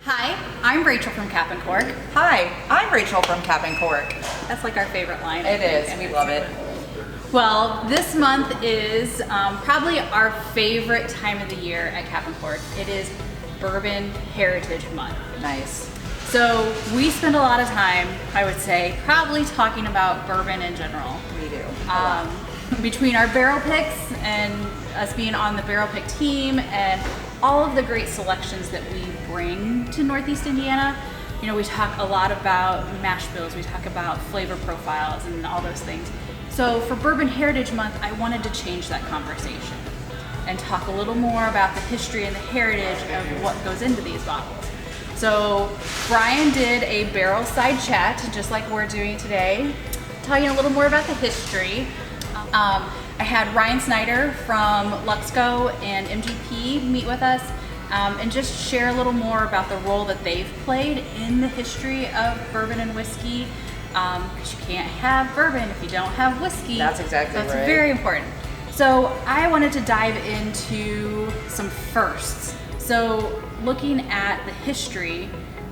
Hi, I'm Rachel from Cap and Cork. Hi, I'm Rachel from Cap and Cork. That's like our favorite line. It is, we love it. Well, this month is probably our favorite time of the year at Cap and Cork. It is Bourbon Heritage Month. Nice. So we spend a lot of time, I would say, probably talking about bourbon in general. We do. Between our barrel picks and us being on the barrel pick team and all of the great selections that we bring to Northeast Indiana, you know, we talk a lot about mash bills, we talk about flavor profiles and all those things. So for Bourbon Heritage Month, I wanted to change that conversation and talk a little more about the history and the heritage of what goes into these bottles. So Brian did a barrel side chat, just like we're doing today, talking a little more about the history. I had Ryan Snyder from Luxco and MGP meet with us and just share a little more about the role that they've played in the history of bourbon and whiskey. Because you can't have bourbon if you don't have whiskey. That's exactly right. That's very important. So I wanted to dive into some firsts. So looking at the history,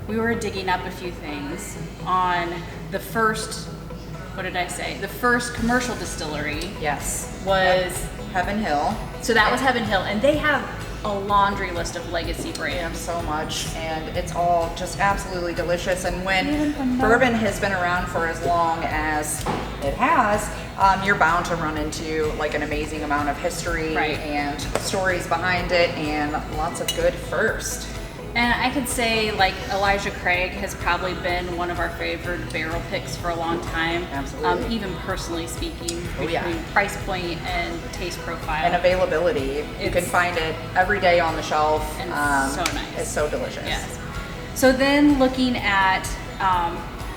we were digging up a few things on the first, what did I say? The first commercial distillery. Yes. Was Heaven Hill. So that was Heaven Hill, and they have a laundry list of legacy brands. We have so much, and it's all just absolutely delicious. And when bourbon has been around for as long as it has, you're bound to run into like an amazing amount of history and stories behind it, and lots of good first. And I could say, like, Elijah Craig has probably been one of our favorite barrel picks for a long time. Absolutely. Even personally speaking, between price point and taste profile. And availability. You can find it every day on the shelf. And so nice. It's so delicious. Yes. So then looking at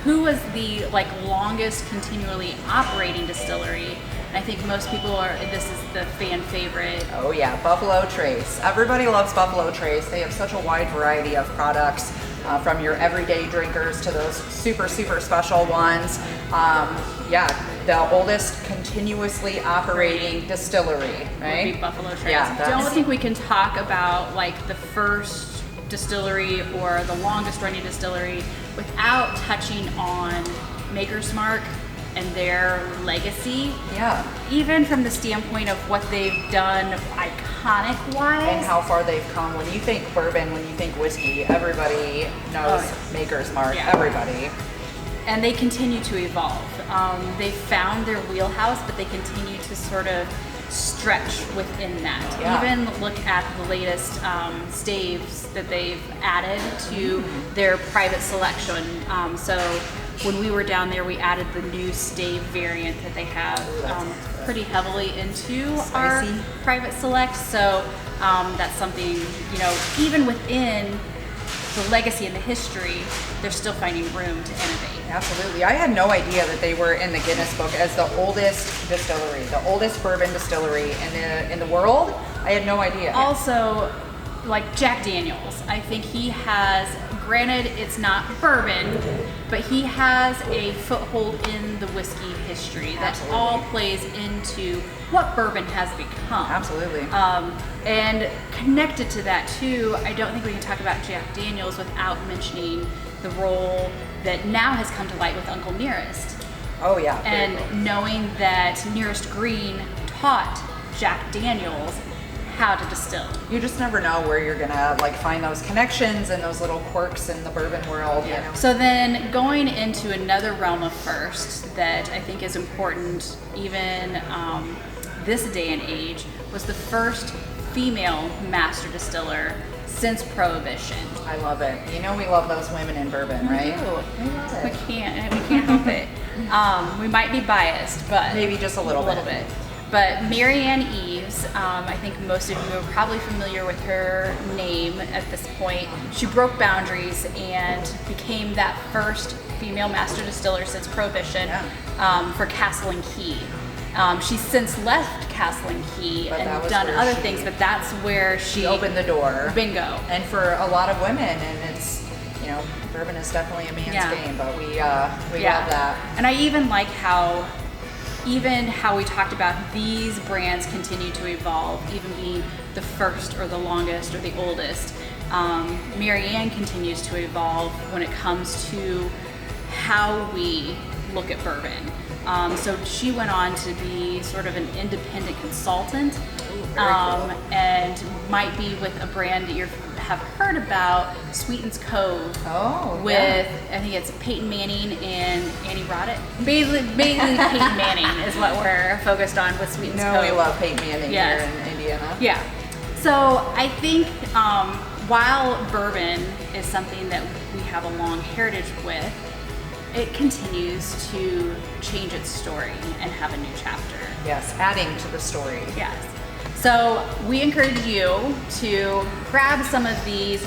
who was the longest continually operating distillery, I think most people this is the fan favorite. Oh yeah, Buffalo Trace. Everybody loves Buffalo Trace. They have such a wide variety of products, from your everyday drinkers to those super, super special ones. The oldest continuously operating distillery, right? Would be Buffalo Trace. Yeah, I don't think we can talk about the first distillery or the longest running distillery without touching on Maker's Mark and their legacy. Yeah. Even from the standpoint of what they've done iconic wise. And how far they've come. When you think bourbon, when you think whiskey, everybody knows Maker's Mark. Yeah. Everybody. And they continue to evolve. They found their wheelhouse, but they continue to sort of stretch within that. Yeah. Even look at the latest staves that they've added to their private selection. So when we were down there, we added the new stave variant that they have pretty heavily into our private select. So that's something, even within the legacy and the history, they're still finding room to innovate. Absolutely. I had no idea that they were in the Guinness Book as the oldest distillery, the oldest bourbon distillery in the world. I had no idea. Also, like Jack Daniels, I think he has, granted it's not bourbon, but he has a foothold in the whiskey history that all plays into what bourbon has become. Absolutely. And connected to that too, I don't think we can talk about Jack Daniels without mentioning the role that now has come to light with Uncle Nearest. Oh yeah. And knowing that Nearest Green taught Jack Daniels how to distill. You just never know where you're gonna find those connections and those little quirks in the bourbon world. Yeah. You know? So then going into another realm of first that I think is important even this day and age was the first female master distiller since Prohibition. I love it. We love those women in bourbon, right? We love it. We can't help it. We might be biased, but maybe just a little bit. But Marianne Eaves, I think most of you are probably familiar with her name at this point. She broke boundaries and became that first female master distiller since Prohibition for Castle and Key. She's since left Castle and Key and done other things, but that's where she opened the door. Bingo. And for a lot of women, and it's, bourbon is definitely a man's game, but we love that. And I even like how we talked about these brands continue to evolve, even being the first or the longest or the oldest. Mary Ann continues to evolve when it comes to how we look at bourbon. So she went on to be sort of an independent consultant. Very cool. And might be with a brand that you have heard about, Sweetens Cove. Oh, with yeah. I think it's Peyton Manning and Annie Roddick. Mainly Peyton Manning is what we're focused on with Sweetens Cove. We love Peyton Manning here in Indiana. Yeah. So I think while bourbon is something that we have a long heritage with, it continues to change its story and have a new chapter. Yes, adding to the story. Yes. So we encourage you to grab some of these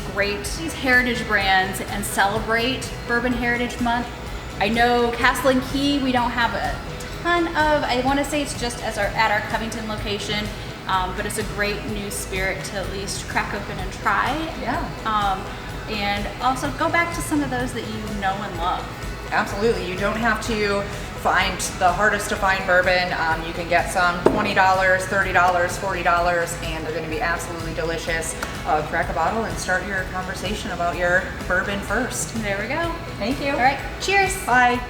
heritage brands and celebrate Bourbon Heritage Month. I know Castle and Key we don't have a ton of. I want to say it's just at our Covington location, but it's a great new spirit to at least crack open and try. Yeah. And also go back to some of those that you know and love. Absolutely. You don't have to find the hardest to find bourbon. You can get some $20, $30, $40, and they're going to be absolutely delicious. Crack a bottle and start your conversation about your bourbon first. There we go. Thank you. All right. Cheers. Bye.